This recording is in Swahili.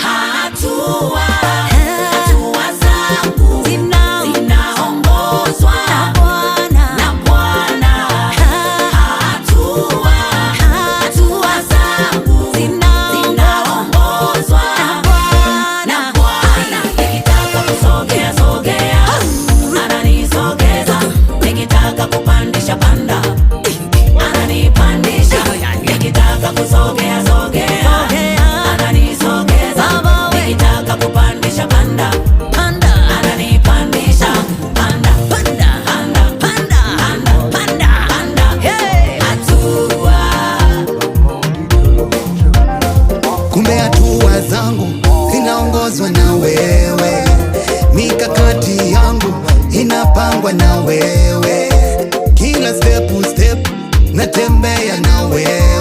Hatua zangu zinaongozwa na Bwana. Hatua zangu zinaongozwa na Bwana. Nikitaka kusogea ananisogeza, nikitaka kupandisha panda ananipandisha, nikitaka kusogea ananisogeza, nikitaka kupandisha panda ananipandisha, panda. Hatua. Kumbe hatua zangu zinaongozwa na wewe, mikakati yangu inapangwa na wewe, kila step natembea na wewe.